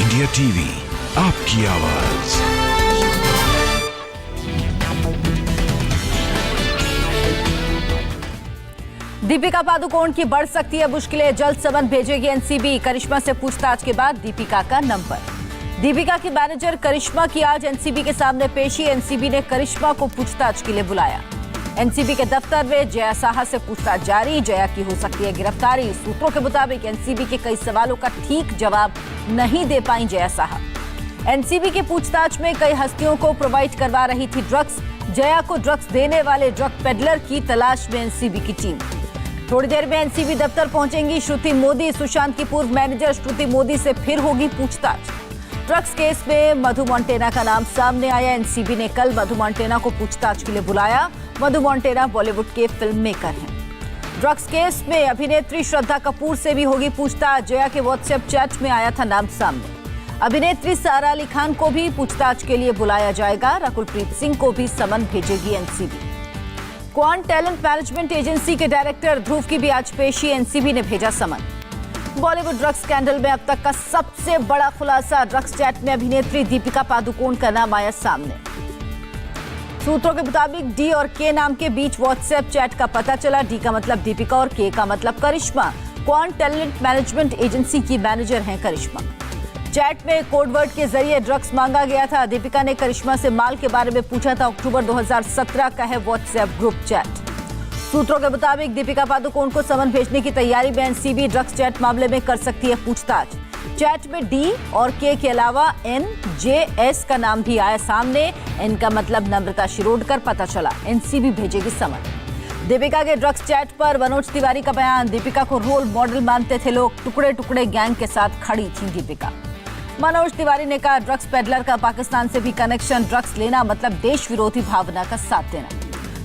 India TV, आपकी आवाज। दीपिका पादुकोण की बढ़ सकती है मुश्किलें, जल्द समन भेजेगी एनसीबी। करिश्मा से पूछताछ के बाद दीपिका का नंबर। दीपिका की मैनेजर करिश्मा की आज एनसीबी के सामने पेशी। एनसीबी ने करिश्मा को पूछताछ के लिए बुलाया। एनसीबी के दफ्तर में जया साहा से पूछताछ जारी। जया की हो सकती है गिरफ्तारी। सूत्रों के मुताबिक एनसीबी के कई सवालों का ठीक जवाब नहीं दे पाई जया साहा। एनसीबी की पूछताछ में कई हस्तियों को प्रोवाइड करवा रही थी ड्रग्स। जया को ड्रग्स देने वाले ड्रग पेडलर की तलाश में एनसीबी की टीम। थोड़ी देर में एनसीबी दफ्तर पहुंचेंगी श्रुति मोदी। सुशांत की पूर्व मैनेजर श्रुति मोदी से फिर होगी पूछताछ। ड्रग्स केस में मधु मोंटेना का नाम सामने आया। एनसीबी ने कल मधु मोंटेना को पूछताछ के लिए बुलाया। मधु मोंटेना बॉलीवुड के फिल्म मेकर हैं। ड्रग्स केस में अभिनेत्री श्रद्धा कपूर से भी होगी पूछताछ। जया के व्हाट्सएप चैट में आया था नाम सामने। अभिनेत्री सारा अली खान को भी पूछताछ के लिए बुलाया जाएगा। रकुल प्रीत सिंह को भी समन भेजेगी NCB. Quant talent management agency के डायरेक्टर ध्रुव की भी आज पेशी। एनसीबी ने भेजा समन। बॉलीवुड ड्रग्स स्कैंडल में अब तक का सबसे बड़ा खुलासा। ड्रग्स चैट में अभिनेत्री दीपिका पादुकोण का नाम आया सामने। सूत्रों के मुताबिक डी और के नाम के बीच व्हाट्सएप चैट का पता चला। डी का मतलब दीपिका और के का मतलब करिश्मा। क्वांट टैलेंट मैनेजमेंट एजेंसी की मैनेजर हैं करिश्मा। चैट में कोडवर्ड के जरिए ड्रग्स मांगा गया था। दीपिका ने करिश्मा से माल के बारे में पूछा था। अक्टूबर 2017 का है व्हाट्सएप ग्रुप चैट। सूत्रों के मुताबिक दीपिका पादुकोण को समन भेजने की तैयारी में एनसीबी ड्रग्स चैट मामले में कर सकती है पूछताछ। चैट में डी और के अलावा एन जे एस का नाम भी आया सामने। एन का मतलब नम्रता शिरोडकर पता चला। एनसीबी भेजेगी समन। दीपिका के ड्रग्स चैट पर मनोज तिवारी का बयान। दीपिका को रोल मॉडल मानते थे लोग। टुकड़े टुकड़े गैंग के साथ खड़ी थी दीपिका। मनोज तिवारी ने कहा ड्रग्स पेडलर का पाकिस्तान से भी कनेक्शन। ड्रग्स लेना मतलब देश विरोधी भावना का साथ देना।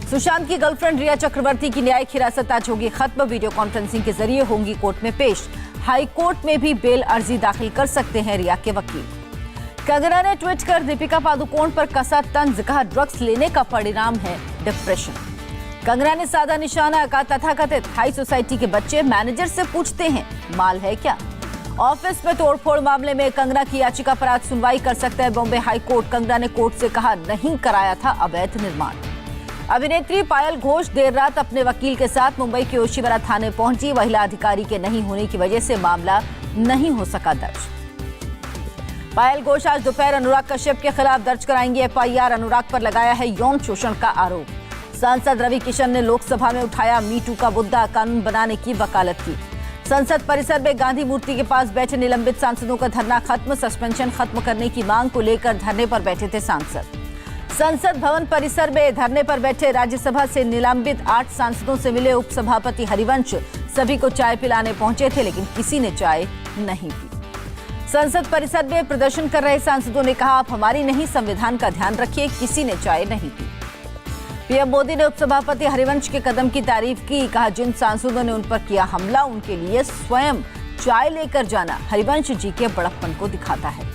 सुशांत की गर्लफ्रेंड रिया चक्रवर्ती की न्यायिक हिरासत आज होगी खत्म। वीडियो कॉन्फ्रेंसिंग के जरिए होंगी कोर्ट में पेश। हाई कोर्ट में भी बेल अर्जी दाखिल कर सकते हैं रिया के वकील। कंगना ने ट्वीट कर दीपिका पादुकोण पर कसा तंज। कहा ड्रग्स लेने का परिणाम है डिप्रेशन। कंगना ने साधा निशाना। कहा तथाकथित हाई सोसाइटी के बच्चे मैनेजर से पूछते हैं माल है क्या। ऑफिस में तोड़फोड़ मामले में कंगना की याचिका पर आज सुनवाई कर सकता है बॉम्बे हाई कोर्ट। कंगना ने कोर्ट से कहा नहीं कराया था अवैध निर्माण। अभिनेत्री पायल घोष देर रात अपने वकील के साथ मुंबई के ओशिवरा थाने पहुंची। महिला अधिकारी के नहीं होने की वजह से मामला नहीं हो सका दर्ज। पायल घोष आज दोपहर अनुराग कश्यप के खिलाफ दर्ज कराएंगी एफआईआर। अनुराग पर लगाया है यौन शोषण का आरोप। सांसद रवि किशन ने लोकसभा में उठाया मीटू का मुद्दा। कानून बनाने की वकालत की। संसद परिसर में गांधी मूर्ति के पास बैठे निलंबित सांसदों का धरना खत्म। सस्पेंशन खत्म करने की मांग को लेकर धरने पर बैठे थे सांसद। संसद भवन परिसर में धरने पर बैठे राज्यसभा से निलंबित 8 सांसदों से मिले उपसभापति हरिवंश। सभी को चाय पिलाने पहुंचे थे लेकिन किसी ने चाय नहीं पी। संसद परिसर में प्रदर्शन कर रहे सांसदों ने कहा आप हमारी नहीं संविधान का ध्यान रखिए। किसी ने चाय नहीं पी। पीएम मोदी ने उपसभापति हरिवंश के कदम की तारीफ की। कहा जिन सांसदों ने उन पर किया हमला उनके लिए स्वयं चाय लेकर जाना हरिवंश जी के बड़प्पन को दिखाता है।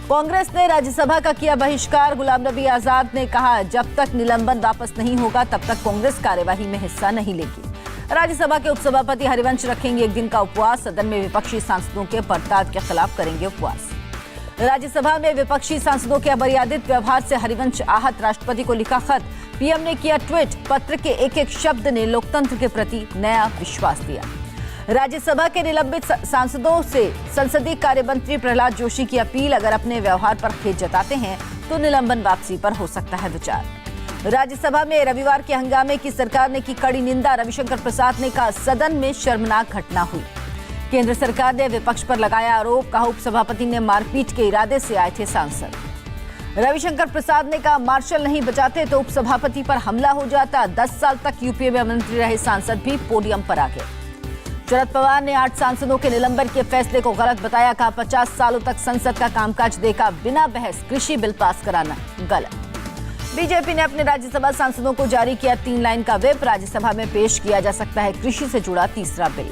कांग्रेस ने राज्यसभा का किया बहिष्कार। गुलाम नबी आजाद ने कहा जब तक निलंबन वापस नहीं होगा तब तक कांग्रेस कार्यवाही में हिस्सा नहीं लेगी। राज्यसभा के उपसभापति हरिवंश रखेंगे एक दिन का उपवास। सदन में विपक्षी सांसदों के पड़ताल के खिलाफ करेंगे उपवास। राज्यसभा में विपक्षी सांसदों के अमर्यादित व्यवहार से हरिवंश आहत। राष्ट्रपति को लिखा खत। पीएम ने किया ट्वीट। पत्र के एक एक शब्द ने लोकतंत्र के प्रति नया विश्वास दिया। राज्यसभा के निलंबित सांसदों से संसदीय कार्य मंत्री प्रहलाद जोशी की अपील। अगर अपने व्यवहार पर खेद जताते हैं तो निलंबन वापसी पर हो सकता है विचार। राज्यसभा में रविवार के हंगामे की सरकार ने की कड़ी निंदा। रविशंकर प्रसाद ने कहा सदन में शर्मनाक घटना हुई। केंद्र सरकार ने विपक्ष पर लगाया आरोप। कहा उपसभापति ने मारपीट के इरादे से आए थे सांसद। रविशंकर प्रसाद ने कहा मार्शल नहीं बचाते तो उपसभापति पर हमला हो जाता। 10 साल तक यूपीए में मंत्री रहे सांसद भी पोडियम पर आ गए। शरद पवार ने 8 सांसदों के निलंबन के फैसले को गलत बताया। कहा 50 सालों तक संसद का कामकाज देखा। बिना बहस कृषि बिल पास कराना गलत। बीजेपी ने अपने राज्यसभा सांसदों को जारी किया 3 लाइन का व्हिप। राज्यसभा में पेश किया जा सकता है कृषि से जुड़ा तीसरा बिल।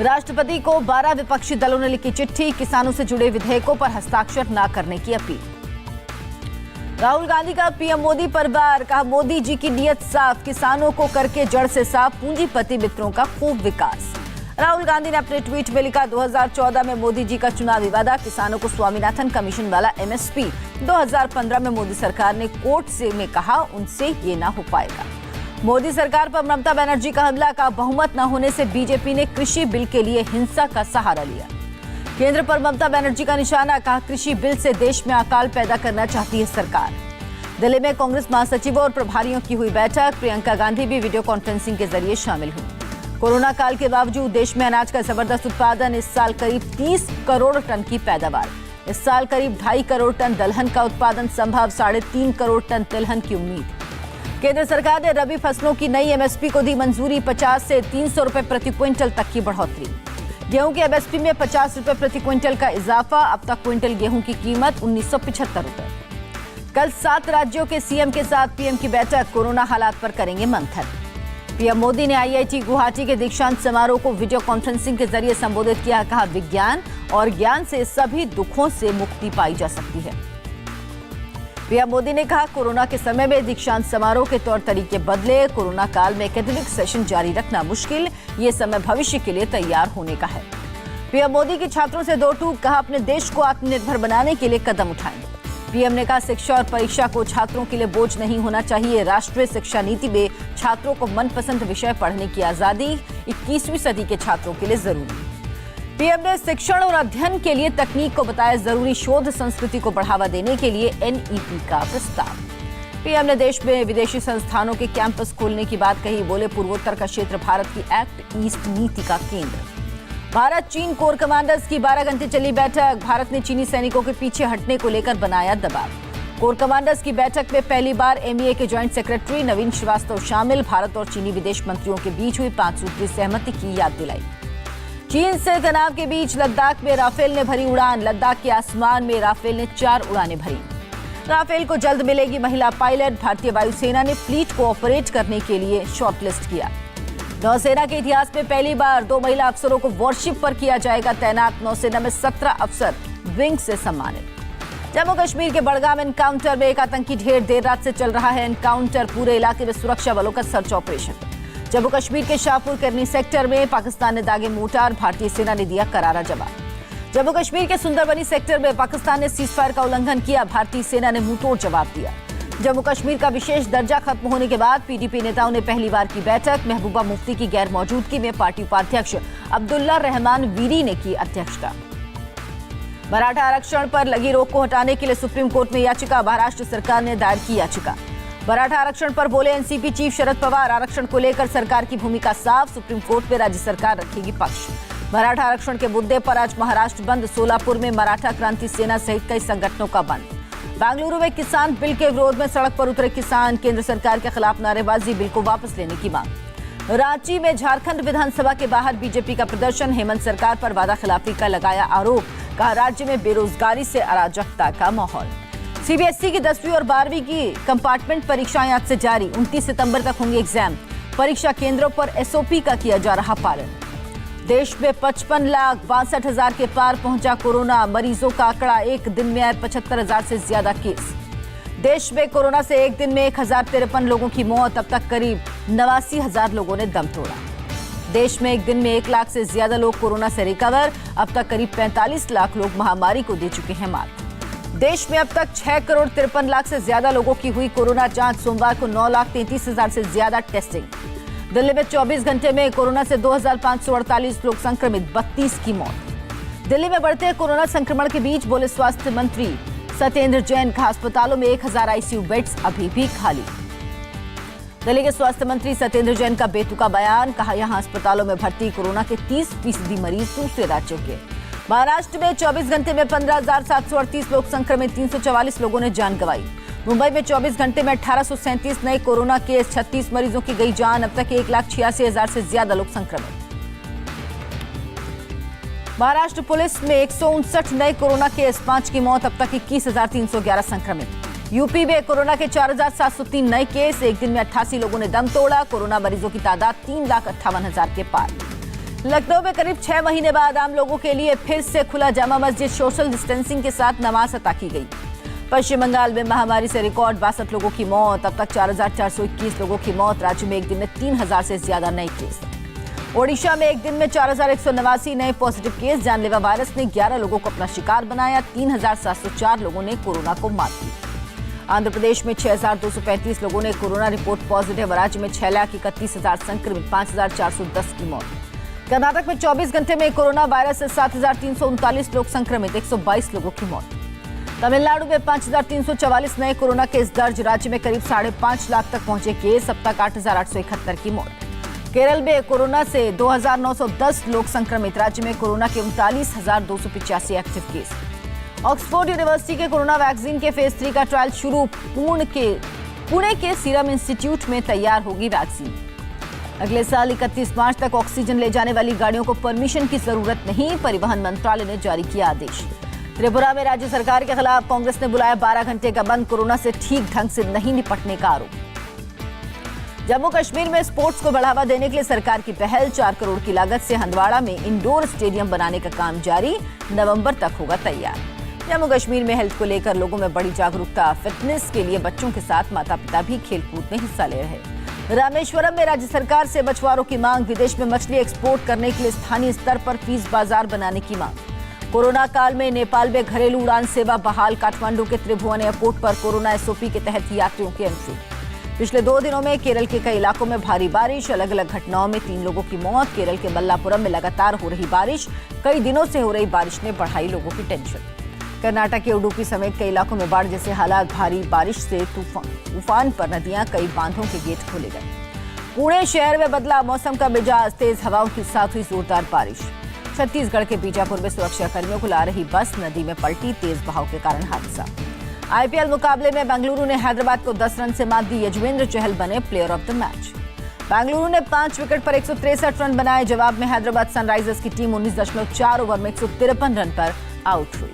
राष्ट्रपति को 12 विपक्षी दलों ने लिखी चिट्ठी। किसानों से जुड़े विधेयकों पर हस्ताक्षर न करने की अपील। राहुल गांधी का पीएम मोदी पर वार। कहा मोदी जी की नीयत साफ। किसानों को करके जड़ से साफ। पूंजीपति मित्रों का खूब विकास। राहुल गांधी ने अपने ट्वीट में लिखा, 2014 में मोदी जी का चुनावी वादा किसानों को स्वामीनाथन कमीशन वाला एमएसपी, 2015 में मोदी सरकार ने कोर्ट से में कहा उनसे ये ना हो पाएगा। मोदी सरकार पर ममता बनर्जी का हमला, का बहुमत न होने से बीजेपी ने कृषि बिल के लिए हिंसा का सहारा लिया। केंद्र पर ममता बनर्जी का निशाना, कहा कृषि बिल से देश में अकाल पैदा करना चाहती है सरकार। दिल्ली में कांग्रेस महासचिवों और प्रभारियों की हुई बैठक, प्रियंका गांधी भी वीडियो कॉन्फ्रेंसिंग के जरिए शामिल हुई। कोरोना काल के बावजूद देश में अनाज का जबरदस्त उत्पादन, इस साल करीब 30 करोड़ टन की पैदावार। इस साल करीब 2.5 करोड़ टन दलहन का उत्पादन संभव, 3.5 करोड़ टन तिलहन की उम्मीद। केंद्र सरकार ने रबी फसलों की नई एमएसपी को दी मंजूरी, 50 से 300 रुपए प्रति क्विंटल तक की बढ़ोतरी। गेहूं की एमएसपी में 50 रुपए प्रति क्विंटल का इजाफा, अब तक क्विंटल गेहूं की कीमत 1975 रुपए। कल 7 राज्यों के सीएम के साथ पीएम की बैठक, कोरोना हालात पर करेंगे मंथन। पीएम मोदी ने आईआईटी गुवाहाटी के दीक्षांत समारोह को वीडियो कॉन्फ्रेंसिंग के जरिए संबोधित किया, कहा विज्ञान और ज्ञान से सभी दुखों से मुक्ति पाई जा सकती है। पीएम मोदी ने कहा, कोरोना के समय में दीक्षांत समारोह के तौर तरीके बदले, कोरोना काल में एकेडमिक सेशन जारी रखना मुश्किल, ये समय भविष्य के लिए तैयार होने का है। पीएम मोदी की छात्रों से दो टूक, कहा अपने देश को आत्मनिर्भर बनाने के लिए कदम उठाएं। पीएम ने कहा, शिक्षा और परीक्षा को छात्रों के लिए बोझ नहीं होना चाहिए। राष्ट्रीय शिक्षा नीति में छात्रों को मनपसंद विषय पढ़ने की आजादी 21वीं सदी के छात्रों के लिए जरूरी। पीएम ने शिक्षण और अध्ययन के लिए तकनीक को बताया जरूरी, शोध संस्कृति को बढ़ावा देने के लिए एनईपी का प्रस्ताव। पीएम ने देश में विदेशी संस्थानों के कैंपस खोलने की बात कही, बोले पूर्वोत्तर का क्षेत्र भारत की एक्ट ईस्ट नीति का केंद्र। भारत चीन कोर कमांडर्स की 12 घंटे चली बैठक, भारत ने चीनी सैनिकों के पीछे हटने को लेकर बनाया दबाव। कोर कमांडर्स की बैठक में पहली बार एमईए के जॉइंट सेक्रेटरी नवीन श्रीवास्तव शामिल, भारत और चीनी विदेश मंत्रियों के बीच हुई 5 सूत्री सहमति की याद दिलाई। चीन से तनाव के बीच लद्दाख में राफेल ने भरी उड़ान, लद्दाख के आसमान में राफेल ने 4 उड़ानें भरी। राफेल को जल्द मिलेगी महिला पायलट, भारतीय वायुसेना ने फ्लीट को ऑपरेट करने के लिए शॉर्टलिस्ट किया। नौसेना के इतिहास में पहली बार 2 महिला अफसरों को वॉरशिप पर किया जाएगा तैनात, नौसेना में 17 अफसर विंग से सम्मानित। जम्मू कश्मीर के बड़गाम एनकाउंटर में एक आतंकी ढेर, देर रात से चल रहा है एनकाउंटर, पूरे इलाके में सुरक्षा बलों का सर्च ऑपरेशन। जम्मू कश्मीर के शाहपुर करनी सेक्टर में पाकिस्तान ने दागे मोर्टार, भारतीय सेना ने दिया करारा जवाब। जम्मू कश्मीर के सुंदरबनी सेक्टर में पाकिस्तान ने सीजफायर का उल्लंघन किया, भारतीय सेना ने मुंहतोड़ जवाब दिया। जम्मू कश्मीर का विशेष दर्जा खत्म होने के बाद पीडीपी नेताओं ने पहली बार की बैठक, महबूबा मुफ्ती की गैर मौजूदगी में पार्टी उपाध्यक्ष अब्दुल्ला रहमान वीरी ने की अध्यक्षता। मराठा आरक्षण पर लगी रोक को हटाने के लिए सुप्रीम कोर्ट में याचिका, महाराष्ट्र सरकार ने दायर की याचिका। मराठा आरक्षण पर बोले एनसीपी चीफ शरद पवार, आरक्षण को लेकर सरकार की भूमिका साफ, सुप्रीम कोर्ट में राज्य सरकार रखेगी पक्ष। मराठा आरक्षण के मुद्दे पर आज महाराष्ट्र बंद, सोलापुर में मराठा क्रांति सेना सहित कई संगठनों का बंद। बेंगलुरु में किसान बिल के विरोध में सड़क पर उतरे किसान, केंद्र सरकार के खिलाफ नारेबाजी, बिल को वापस लेने की मांग। रांची में झारखंड विधानसभा के बाहर बीजेपी का प्रदर्शन, हेमंत सरकार पर वादा खिलाफी का लगाया आरोप, कहा राज्य में बेरोजगारी से अराजकता का माहौल। सीबीएसई की 10वीं और 12वीं की कंपार्टमेंट परीक्षाएं आज से जारी, 29 सितंबर तक होंगे एग्जाम। परीक्षा केंद्रों पर एसओपी का किया जा रहा पालन। देश में 55,62,000 के पार पहुंचा कोरोना, मरीजों का आंकड़ा, एक दिन में आए 75,000 से ज्यादा केस। देश में कोरोना से एक दिन में 1,053 लोगों की मौत, अब तक करीब 89,000 लोगों ने दम तोड़ा। देश में एक दिन में 1 लाख से ज्यादा लोग कोरोना से रिकवर, अब तक करीब 45 लाख लोग महामारी को दे चुके हैं मात। देश में अब तक 6 करोड़ 53 लाख से ज्यादा लोगों की हुई कोरोना जांच, सोमवार को 9,33,000 से ज्यादा टेस्टिंग। दिल्ली में 24 घंटे में कोरोना से 2,548 लोग संक्रमित, 32 की मौत। दिल्ली में बढ़ते कोरोना संक्रमण के बीच बोले स्वास्थ्य मंत्री सत्येंद्र जैन, का अस्पतालों में 1,000 आईसीयू बेड्स अभी भी खाली। दिल्ली के स्वास्थ्य मंत्री सत्येंद्र जैन का बेतुका बयान, कहा यहां अस्पतालों में भर्ती कोरोना के 30% मरीज दूसरे राज्यों के। महाराष्ट्र में 24 घंटे में 15,738 लोग संक्रमित, 344 लोगों ने जान गंवाई। मुंबई में 24 घंटे में 1837 नए कोरोना केस, 36 मरीजों की गई जान, अब तक 1,86,000 से ज्यादा लोग संक्रमित। महाराष्ट्र पुलिस में 159 नए कोरोना केस, 5 की मौत, अब तक 21,311 संक्रमित। यूपी में कोरोना के 4,703 नए केस, एक दिन में 88 लोगों ने दम तोड़ा, कोरोना मरीजों की तादाद 3,58,000 के पार। लखनऊ में करीब 6 महीने बाद आम लोगों के लिए फिर से खुला जामा मस्जिद, सोशल डिस्टेंसिंग के साथ नमाज अता की गई। पश्चिम बंगाल में महामारी से रिकॉर्ड 62 लोगों की मौत, अब तक 4,421 लोगों की मौत, राज्य में एक दिन में 3,000 से ज्यादा नए केस। ओडिशा में एक दिन में 4189 नए पॉजिटिव केस। जानलेवा वायरस ने 11 लोगों को अपना शिकार बनाया। 3704 लोगों ने कोरोना को मात दी। आंध्र प्रदेश में 6235 लोगों ने कोरोना रिपोर्ट पॉजिटिव। राज्य में 6,31,000 संक्रमित, 5410 की मौत। कर्नाटक में 24 घंटे में कोरोना वायरस से 7339 लोग संक्रमित, 122 लोगों की मौत। तमिलनाडु में 5344 नए कोरोना केस दर्ज। राज्य में करीब 5.5 लाख तक पहुंचे केस, अब तक 8871 की मौत। केरल में कोरोना से 2910 लोग संक्रमित। राज्य में कोरोना के 39,285 एक्टिव केस। ऑक्सफोर्ड यूनिवर्सिटी के कोरोना वैक्सीन के फेज 3 का ट्रायल शुरू। पुणे के सीरम इंस्टीट्यूट में तैयार होगी वैक्सीन। अगले साल 31 मार्च तक ऑक्सीजन ले जाने वाली गाड़ियों को परमिशन की जरूरत नहीं, परिवहन मंत्रालय ने जारी किया आदेश। त्रिपुरा में राज्य सरकार के खिलाफ कांग्रेस ने बुलाया 12 घंटे का बंद। कोरोना से ठीक ढंग से नहीं निपटने का आरोप। जम्मू कश्मीर में स्पोर्ट्स को बढ़ावा देने के लिए सरकार की पहल। 4 करोड़ की लागत से हंदवाड़ा में इंडोर स्टेडियम बनाने का काम जारी, नवंबर तक होगा तैयार। जम्मू कश्मीर में हेल्थ को लेकर लोगों में बड़ी जागरूकता। फिटनेस के लिए बच्चों के साथ माता पिता भी खेलकूद में हिस्सा ले रहे। रामेश्वरम में राज्य सरकार से मछुआरों की मांग। विदेश में मछली एक्सपोर्ट करने के लिए स्थानीय स्तर पर फीस बाजार बनाने की मांग। कोरोना काल में नेपाल में घरेलू उड़ान सेवा बहाल। काठमांडू के त्रिभुवन एयरपोर्ट पर कोरोना एसओपी के तहत यात्रियों की एंट्री। पिछले 2 दिनों में केरल के कई इलाकों में भारी बारिश। अलग अलग घटनाओं में 3 लोगों की मौत। केरल के मल्लापुरम में लगातार हो रही बारिश। कई दिनों से हो रही बारिश ने बढ़ाई लोगों की टेंशन। कर्नाटक के उडुपी समेत कई इलाकों में बाढ़ जैसे हालात। भारी बारिश से तूफान पर नदियां, कई बांधों के गेट खोले गए। पुणे शहर में बदला मौसम का मिजाज। तेज हवाओं के साथ हुई जोरदार बारिश। छत्तीसगढ़ के बीजापुर में सुरक्षा कर्मियों को ला रही बस नदी में पलटी, तेज बहाव के कारण हादसा। आईपीएल मुकाबले में बेंगलुरु ने हैदराबाद को 10 रन से मात दी। यजुवेंद्र चहल बने player of the match. Bengaluru ने 5 विकेट पर 163 रन बनाए। जवाब में हैदराबाद सनराइजर्स की टीम 19.4 ओवर में 153 रन पर आउट हुई।